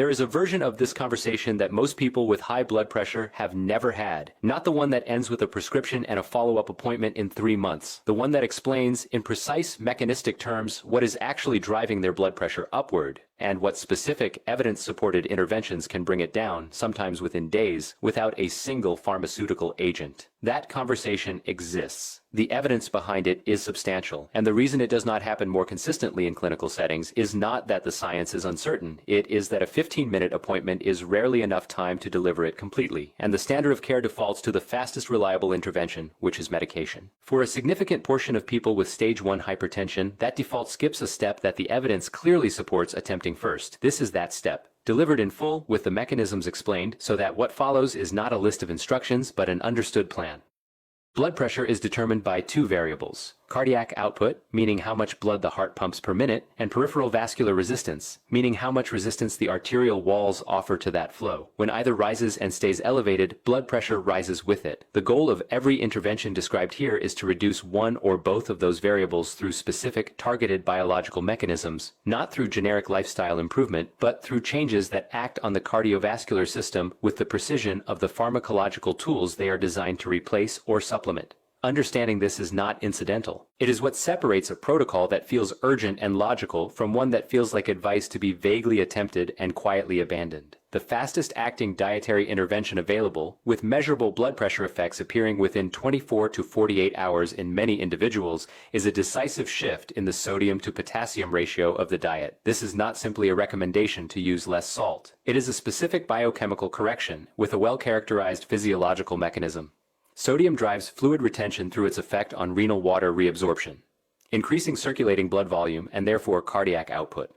There is a version of this conversation that most people with high blood pressure have never had. Not the one that ends with a prescription and a follow-up appointment in 3 months. The one that explains, in precise mechanistic terms, what is actually driving their blood pressure upward, and what specific evidence-supported interventions can bring it down, sometimes within days, without a single pharmaceutical agent. That conversation exists. The evidence behind it is substantial, and the reason it does not happen more consistently in clinical settings is not that the science is uncertain. It is that a 15-minute appointment is rarely enough time to deliver it completely, and the standard of care defaults to the fastest reliable intervention, which is medication. For a significant portion of people with stage 1 hypertension, that default skips a step that the evidence clearly supports attempting first. This is that step, delivered in full with the mechanisms explained, so that what follows is not a list of instructions but an understood plan. Blood pressure is determined by 2 variables: cardiac output, meaning how much blood the heart pumps per minute, and peripheral vascular resistance, meaning how much resistance the arterial walls offer to that flow. When either rises and stays elevated, blood pressure rises with it. The goal of every intervention described here is to reduce one or both of those variables through specific targeted biological mechanisms, not through generic lifestyle improvement, but through changes that act on the cardiovascular system with the precision of the pharmacological tools they are designed to replace or supplement. Understanding this is not incidental. It is what separates a protocol that feels urgent and logical from one that feels like advice to be vaguely attempted and quietly abandoned. The fastest acting dietary intervention available, with measurable blood pressure effects appearing within 24 to 48 hours in many individuals, is a decisive shift in the sodium to potassium ratio of the diet. This is not simply a recommendation to use less salt. It is a specific biochemical correction with a well-characterized physiological mechanism. Sodium drives fluid retention through its effect on renal water reabsorption, increasing circulating blood volume and therefore cardiac output.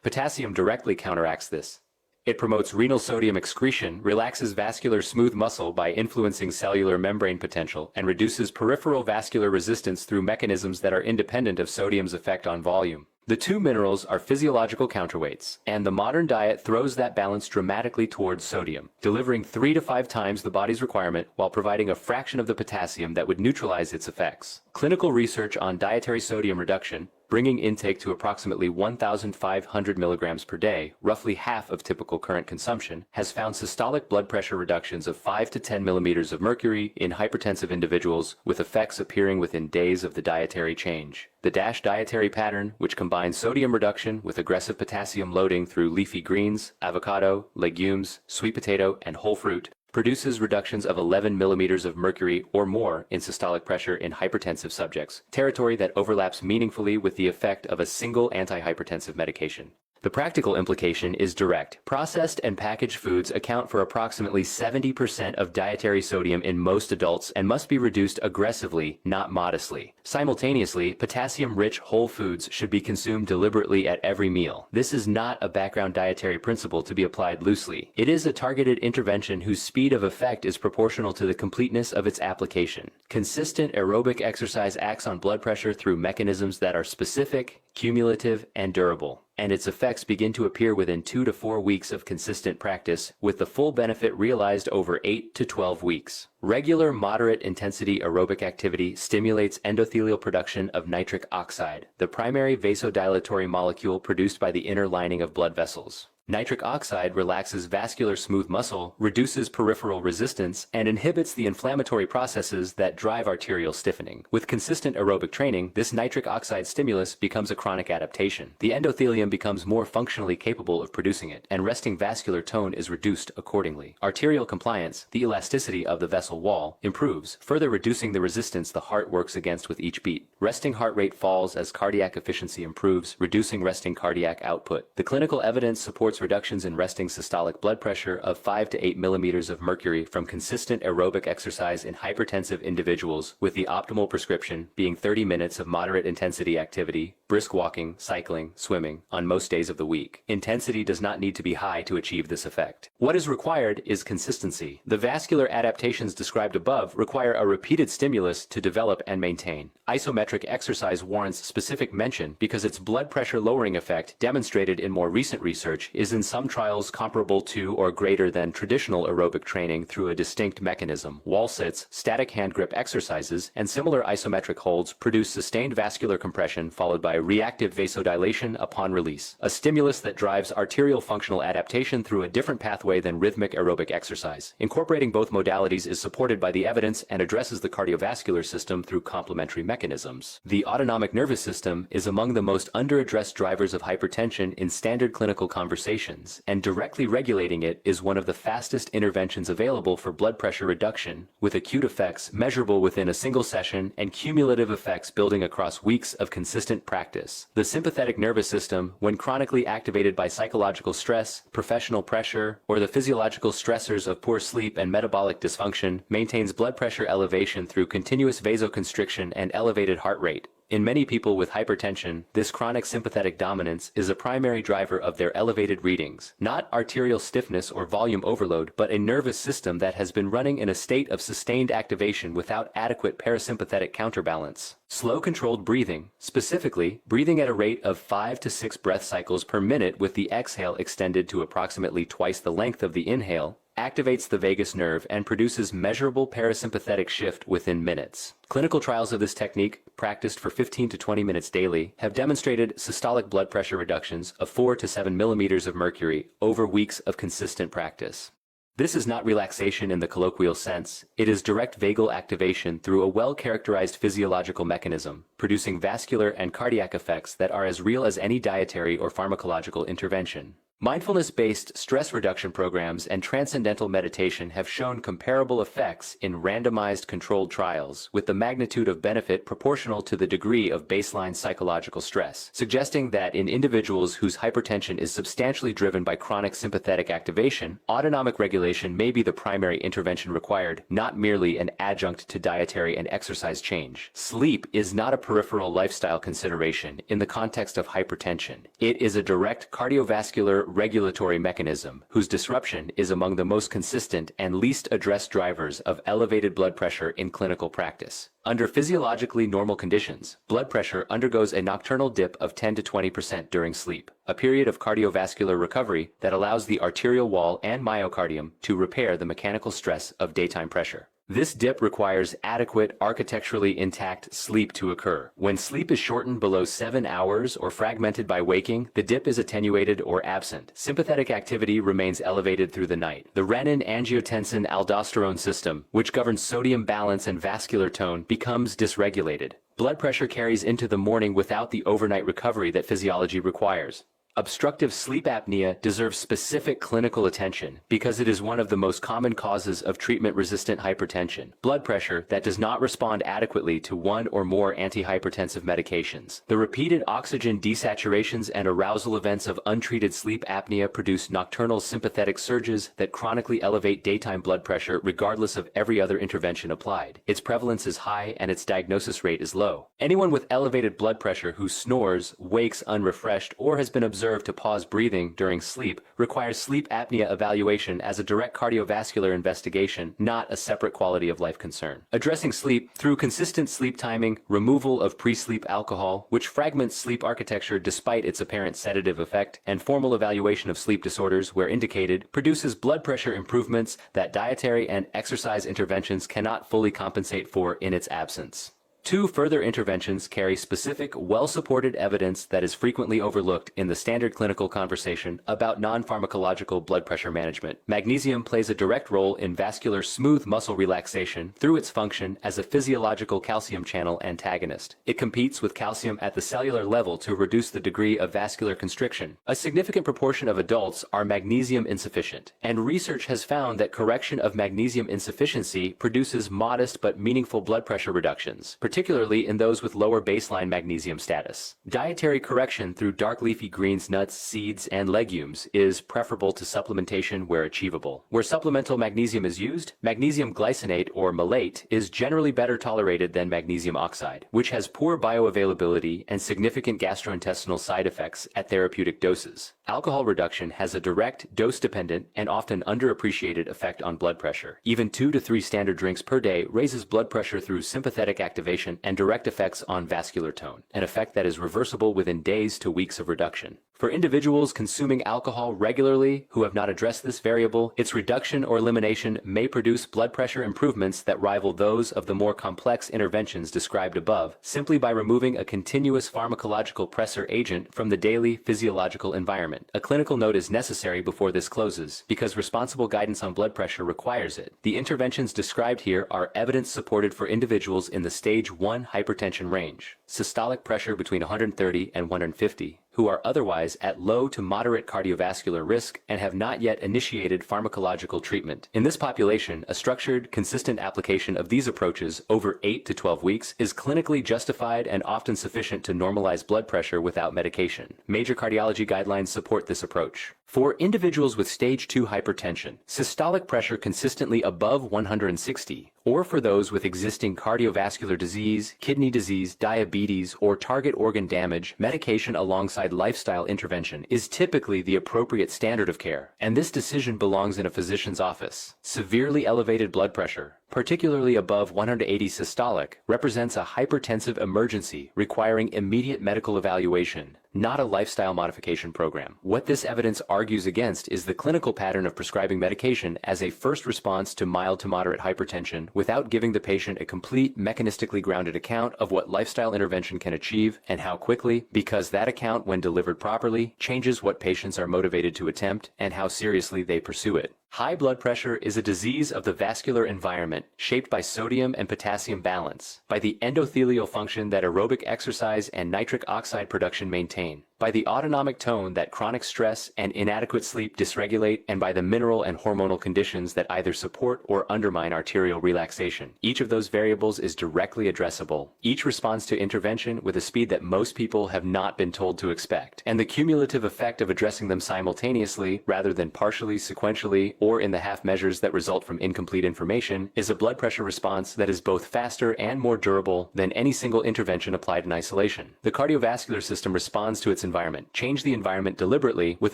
Potassium directly counteracts this. It promotes renal sodium excretion, relaxes vascular smooth muscle by influencing cellular membrane potential, and reduces peripheral vascular resistance through mechanisms that are independent of sodium's effect on volume. The 2 minerals are physiological counterweights, and the modern diet throws that balance dramatically towards sodium, delivering 3 to 5 times the body's requirement while providing a fraction of the potassium that would neutralize its effects. Clinical research on dietary sodium reduction, bringing intake to approximately 1,500 milligrams per day, roughly half of typical current consumption, has found systolic blood pressure reductions of 5 to 10 millimeters of mercury in hypertensive individuals, with effects appearing within days of the dietary change. The DASH dietary pattern, which combines sodium reduction with aggressive potassium loading through leafy greens, avocado, legumes, sweet potato, and whole fruit, produces reductions of 11 millimeters of mercury or more in systolic pressure in hypertensive subjects, territory that overlaps meaningfully with the effect of a single antihypertensive medication. The practical implication is direct. Processed and packaged foods account for approximately 70% of dietary sodium in most adults and must be reduced aggressively, not modestly. Simultaneously, potassium-rich whole foods should be consumed deliberately at every meal. This is not a background dietary principle to be applied loosely. It is a targeted intervention whose speed of effect is proportional to the completeness of its application. Consistent aerobic exercise acts on blood pressure through mechanisms that are specific, cumulative, and durable, and its effects begin to appear within 2 to 4 weeks of consistent practice, with the full benefit realized over 8 to 12 weeks. Regular moderate intensity aerobic activity stimulates endothelial production of nitric oxide, the primary vasodilatory molecule produced by the inner lining of blood vessels. Nitric oxide relaxes vascular smooth muscle, reduces peripheral resistance, and inhibits the inflammatory processes that drive arterial stiffening. With consistent aerobic training, this nitric oxide stimulus becomes a chronic adaptation. The endothelium becomes more functionally capable of producing it, and resting vascular tone is reduced accordingly. Arterial compliance, the elasticity of the vessel wall, improves, further reducing the resistance the heart works against with each beat. Resting heart rate falls as cardiac efficiency improves, reducing resting cardiac output. The clinical evidence supports reductions in resting systolic blood pressure of 5 to 8 millimeters of mercury from consistent aerobic exercise in hypertensive individuals, with the optimal prescription being 30 minutes of moderate intensity activity, brisk walking, cycling, swimming, on most days of the week. Intensity does not need to be high to achieve this effect. What is required is consistency. The vascular adaptations described above require a repeated stimulus to develop and maintain. Isometric exercise warrants specific mention because its blood pressure lowering effect, demonstrated in more recent research, is in some trials comparable to or greater than traditional aerobic training through a distinct mechanism. Wall sits, static hand grip exercises, and similar isometric holds produce sustained vascular compression followed by by reactive vasodilation upon release, a stimulus that drives arterial functional adaptation through a different pathway than rhythmic aerobic exercise. Incorporating both modalities is supported by the evidence and addresses the cardiovascular system through complementary mechanisms. The autonomic nervous system is among the most underaddressed drivers of hypertension in standard clinical conversations, and directly regulating it is one of the fastest interventions available for blood pressure reduction, with acute effects measurable within a single session and cumulative effects building across weeks of consistent practice. The sympathetic nervous system, when chronically activated by psychological stress, professional pressure, or the physiological stressors of poor sleep and metabolic dysfunction, maintains blood pressure elevation through continuous vasoconstriction and elevated heart rate. In many people with hypertension, this chronic sympathetic dominance is a primary driver of their elevated readings, not arterial stiffness or volume overload, but a nervous system that has been running in a state of sustained activation without adequate parasympathetic counterbalance. Slow controlled breathing, specifically breathing at a rate of 5 to 6 breath cycles per minute with the exhale extended to approximately twice the length of the inhale, activates the vagus nerve and produces measurable parasympathetic shift within minutes. Clinical trials of this technique, practiced for 15 to 20 minutes daily, have demonstrated systolic blood pressure reductions of 4 to 7 millimeters of mercury over weeks of consistent practice. This is not relaxation in the colloquial sense, it is direct vagal activation through a well-characterized physiological mechanism, producing vascular and cardiac effects that are as real as any dietary or pharmacological intervention. Mindfulness-based stress reduction programs and transcendental meditation have shown comparable effects in randomized controlled trials, with the magnitude of benefit proportional to the degree of baseline psychological stress, suggesting that in individuals whose hypertension is substantially driven by chronic sympathetic activation, autonomic regulation may be the primary intervention required, not merely an adjunct to dietary and exercise change. Sleep is not a peripheral lifestyle consideration in the context of hypertension. It is a direct cardiovascular regulatory mechanism whose disruption is among the most consistent and least addressed drivers of elevated blood pressure in clinical practice. Under physiologically normal conditions, blood pressure undergoes a nocturnal dip of 10 to 20% during sleep, a period of cardiovascular recovery that allows the arterial wall and myocardium to repair the mechanical stress of daytime pressure. This dip requires adequate, architecturally intact sleep to occur. When sleep is shortened below 7 hours or fragmented by waking, the dip is attenuated or absent. Sympathetic activity remains elevated through the night. The renin-angiotensin-aldosterone system, which governs sodium balance and vascular tone, becomes dysregulated. Blood pressure carries into the morning without the overnight recovery that physiology requires. Obstructive sleep apnea deserves specific clinical attention because it is one of the most common causes of treatment-resistant hypertension, blood pressure that does not respond adequately to one or more antihypertensive medications. The repeated oxygen desaturations and arousal events of untreated sleep apnea produce nocturnal sympathetic surges that chronically elevate daytime blood pressure regardless of every other intervention applied. Its prevalence is high and its diagnosis rate is low. Anyone with elevated blood pressure who snores, wakes unrefreshed, or has been observed to pause breathing during sleep requires sleep apnea evaluation as a direct cardiovascular investigation, not a separate quality of life concern. Addressing sleep through consistent sleep timing, removal of pre-sleep alcohol, which fragments sleep architecture despite its apparent sedative effect, and formal evaluation of sleep disorders where indicated, produces blood pressure improvements that dietary and exercise interventions cannot fully compensate for in its absence. Two further interventions carry specific, well-supported evidence that is frequently overlooked in the standard clinical conversation about non-pharmacological blood pressure management. Magnesium plays a direct role in vascular smooth muscle relaxation through its function as a physiological calcium channel antagonist. It competes with calcium at the cellular level to reduce the degree of vascular constriction. A significant proportion of adults are magnesium insufficient, and research has found that correction of magnesium insufficiency produces modest but meaningful blood pressure reductions, particularly in those with lower baseline magnesium status. Dietary correction through dark leafy greens, nuts, seeds, and legumes is preferable to supplementation where achievable. Where supplemental magnesium is used, magnesium glycinate or malate is generally better tolerated than magnesium oxide, which has poor bioavailability and significant gastrointestinal side effects at therapeutic doses. Alcohol reduction has a direct, dose-dependent, and often underappreciated effect on blood pressure. Even 2 to 3 standard drinks per day raises blood pressure through sympathetic activation and direct effects on vascular tone, an effect that is reversible within days to weeks of reduction. For individuals consuming alcohol regularly who have not addressed this variable, its reduction or elimination may produce blood pressure improvements that rival those of the more complex interventions described above, simply by removing a continuous pharmacological pressor agent from the daily physiological environment. A clinical note is necessary before this closes, because responsible guidance on blood pressure requires it. The interventions described here are evidence-supported for individuals in the stage 1 hypertension range, systolic pressure between 130 and 150, who are otherwise at low to moderate cardiovascular risk and have not yet initiated pharmacological treatment. In this population, a structured, consistent application of these approaches over 8 to 12 weeks is clinically justified and often sufficient to normalize blood pressure without medication. Major cardiology guidelines support this approach. For individuals with stage 2 hypertension, systolic pressure consistently above 160, or for those with existing cardiovascular disease, kidney disease, diabetes, or target organ damage, medication alongside lifestyle intervention is typically the appropriate standard of care, and this decision belongs in a physician's office. Severely elevated blood pressure, particularly above 180 systolic, represents a hypertensive emergency requiring immediate medical evaluation, not a lifestyle modification program. What this evidence argues against is the clinical pattern of prescribing medication as a first response to mild to moderate hypertension without giving the patient a complete mechanistically grounded account of what lifestyle intervention can achieve and how quickly, because that account, when delivered properly, changes what patients are motivated to attempt and how seriously they pursue it. High blood pressure is a disease of the vascular environment shaped by sodium and potassium balance, by the endothelial function that aerobic exercise and nitric oxide production maintain, by the autonomic tone that chronic stress and inadequate sleep dysregulate, and by the mineral and hormonal conditions that either support or undermine arterial relaxation. Each of those variables is directly addressable. Each responds to intervention with a speed that most people have not been told to expect, and the cumulative effect of addressing them simultaneously rather than partially, sequentially, or in the half measures that result from incomplete information is a blood pressure response that is both faster and more durable than any single intervention applied in isolation. The cardiovascular system responds to its environment. Change the environment deliberately with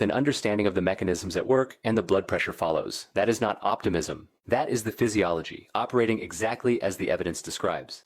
an understanding of the mechanisms at work, and the blood pressure follows. That is not optimism. That is the physiology, operating exactly as the evidence describes.